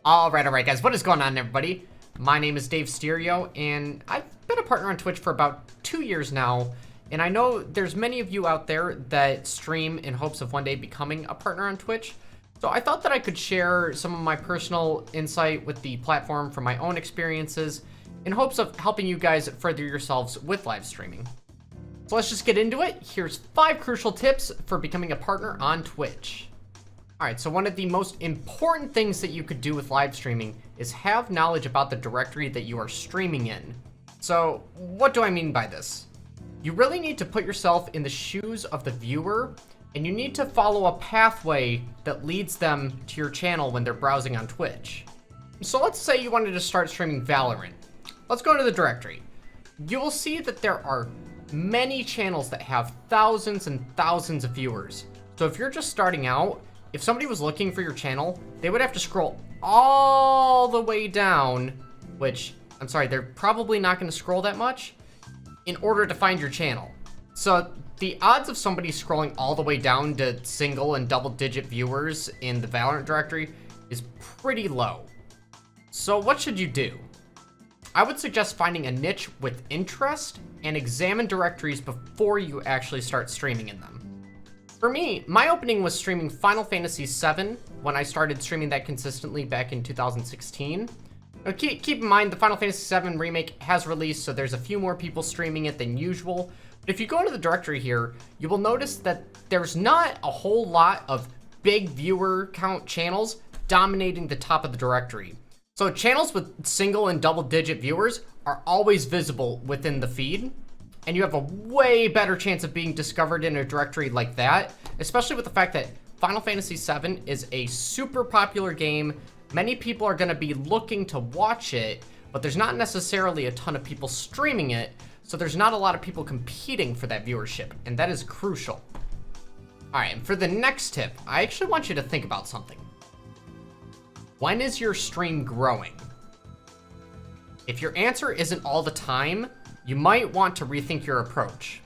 Alright guys, what is going on everybody? My name is Dave Stereo, and I've been a partner on Twitch for about 2 years now, and I know there's many of you out there that stream in hopes of one day becoming a partner on Twitch. So I thought that I could share some of my personal insight with the platform from my own experiences in hopes of helping you guys further yourselves with live streaming. So let's just get into it. Here's 5 crucial tips for becoming a partner on Twitch. Alright, so one of the most important things that you could do with live streaming is have knowledge about the directory that you are streaming in. So, what do I mean by this? You really need to put yourself in the shoes of the viewer, and you need to follow a pathway that leads them to your channel when they're browsing on Twitch. So let's say you wanted to start streaming Valorant. Let's go into the directory. You will see that there are many channels that have thousands and thousands of viewers. So if you're just starting out, if somebody was looking for your channel, they would have to scroll all the way down, which, I'm sorry, they're probably not going to scroll that much, in order to find your channel. So the odds of somebody scrolling all the way down to single and double-digit viewers in the Valorant directory is pretty low. So what should you do? I would suggest finding a niche with interest and examine directories before you actually start streaming in them. For me, my opening was streaming Final Fantasy VII when I started streaming that consistently back in 2016. Now, keep in mind, the Final Fantasy VII remake has released, so there's a few more people streaming it than usual. But if you go into the directory here, you will notice that there's not a whole lot of big viewer count channels dominating the top of the directory. So channels with single and double-digit viewers are always visible within the feed. And you have a way better chance of being discovered in a directory like that, especially with the fact that Final Fantasy VII is a super popular game. Many people are going to be looking to watch it, but there's not necessarily a ton of people streaming it, so there's not a lot of people competing for that viewership, and that is crucial. Alright, and for the next tip, I actually want you to think about something. When is your stream growing? If your answer isn't all the time, you might want to rethink your approach.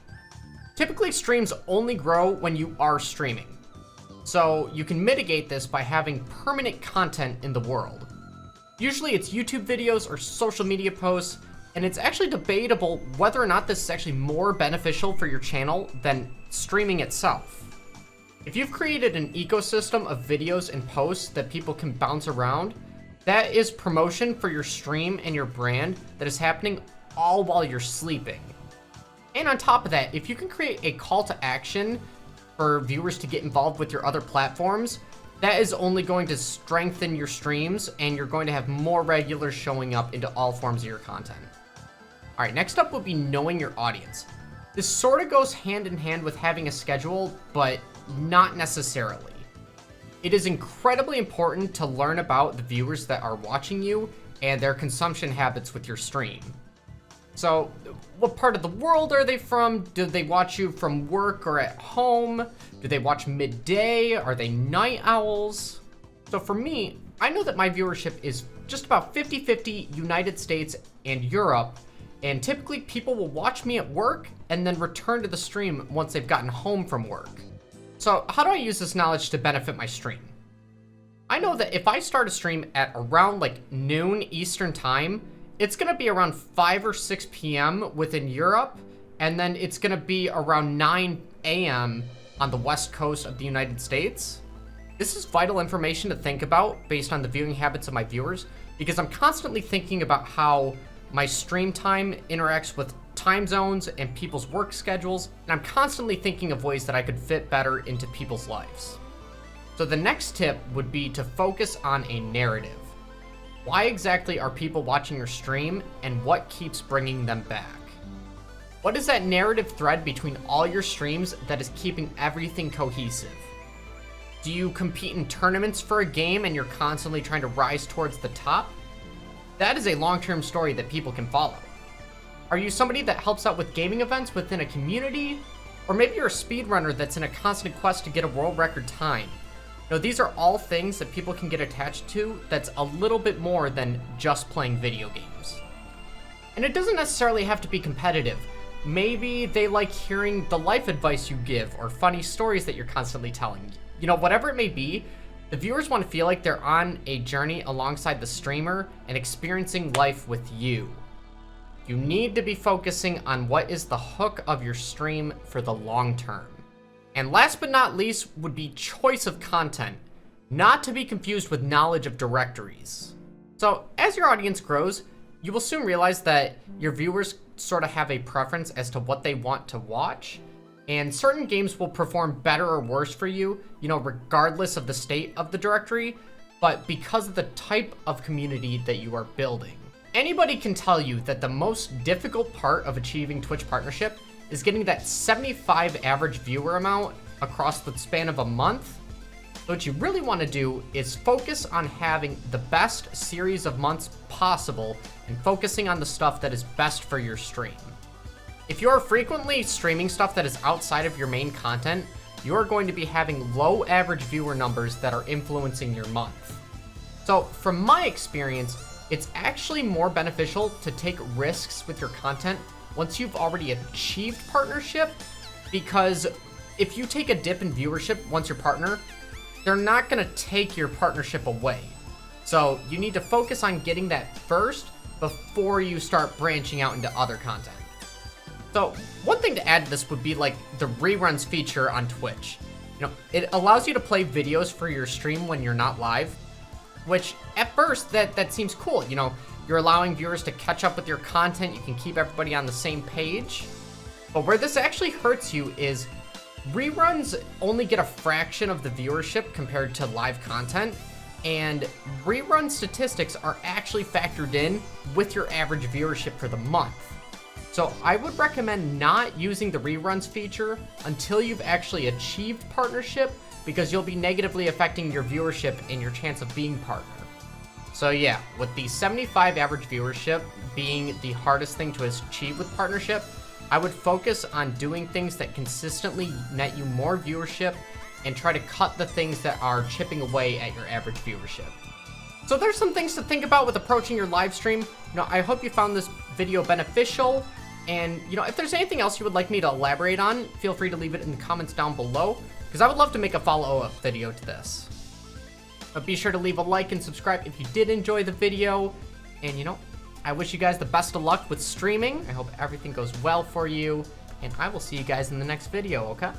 Typically, streams only grow when you are streaming. So you can mitigate this by having permanent content in the world. Usually it's YouTube videos or social media posts, and it's actually debatable whether or not this is actually more beneficial for your channel than streaming itself. If you've created an ecosystem of videos and posts that people can bounce around, that is promotion for your stream and your brand that is happening all while you're sleeping. And on top of that, if you can create a call to action for viewers to get involved with your other platforms, that is only going to strengthen your streams, and you're going to have more regulars showing up into all forms of your content. All right, next up would be knowing your audience. This sort of goes hand in hand with having a schedule, but not necessarily. It is incredibly important to learn about the viewers that are watching you and their consumption habits with your stream. So, what part of the world are they from? Do they watch you from work or at home? Do they watch midday? Are they night owls? So for me, I know that my viewership is just about 50-50 United States and Europe, and typically people will watch me at work and then return to the stream once they've gotten home from work. So how do I use this knowledge to benefit my stream? I know that if I start a stream at around like noon Eastern time, it's going to be around 5 or 6 p.m. within Europe, and then it's going to be around 9 a.m. on the west coast of the United States. This is vital information to think about based on the viewing habits of my viewers, because I'm constantly thinking about how my stream time interacts with time zones and people's work schedules, and I'm constantly thinking of ways that I could fit better into people's lives. So the next tip would be to focus on a narrative. Why exactly are people watching your stream, and what keeps bringing them back? What is that narrative thread between all your streams that is keeping everything cohesive? Do you compete in tournaments for a game and you're constantly trying to rise towards the top? That is a long-term story that people can follow. Are you somebody that helps out with gaming events within a community? Or maybe you're a speedrunner that's in a constant quest to get a world record time. Now, these are all things that people can get attached to that's a little bit more than just playing video games. And it doesn't necessarily have to be competitive. Maybe they like hearing the life advice you give or funny stories that you're constantly telling. You know, whatever it may be, The viewers want to feel like they're on a journey alongside the streamer and experiencing life with you. You need to be focusing on what is the hook of your stream for the long term. And last but not least would be choice of content, not to be confused with knowledge of directories. So as your audience grows, you will soon realize that your viewers sort of have a preference as to what they want to watch, and certain games will perform better or worse for you, regardless of the state of the directory, but because of the type of community that you are building. Anybody can tell you that the most difficult part of achieving Twitch partnership is getting that 75 average viewer amount across the span of a month. So what you really want to do is focus on having the best series of months possible and focusing on the stuff that is best for your stream. If you're frequently streaming stuff that is outside of your main content, you're going to be having low average viewer numbers that are influencing your month. So from my experience, it's actually more beneficial to take risks with your content once you've already achieved partnership, because if you take a dip in viewership once you're partner, they're not gonna take your partnership away. So you need to focus on getting that first before you start branching out into other content. So one thing to add to this would be like the reruns feature on Twitch. It allows you to play videos for your stream when you're not live, which at first that seems cool. You're allowing viewers to catch up with your content. You can keep everybody on the same page. But where this actually hurts you is reruns only get a fraction of the viewership compared to live content, and rerun statistics are actually factored in with your average viewership for the month. So I would recommend not using the reruns feature until you've actually achieved partnership, because you'll be negatively affecting your viewership and your chance of being partner. So yeah, with the 75 average viewership being the hardest thing to achieve with partnership, I would focus on doing things that consistently net you more viewership and try to cut the things that are chipping away at your average viewership. So there's some things to think about with approaching your live stream. I hope you found this video beneficial. And if there's anything else you would like me to elaborate on, feel free to leave it in the comments down below, because I would love to make a follow-up video to this. But be sure to leave a like and subscribe if you did enjoy the video. And I wish you guys the best of luck with streaming. I hope everything goes well for you. And I will see you guys in the next video, okay?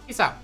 Peace out.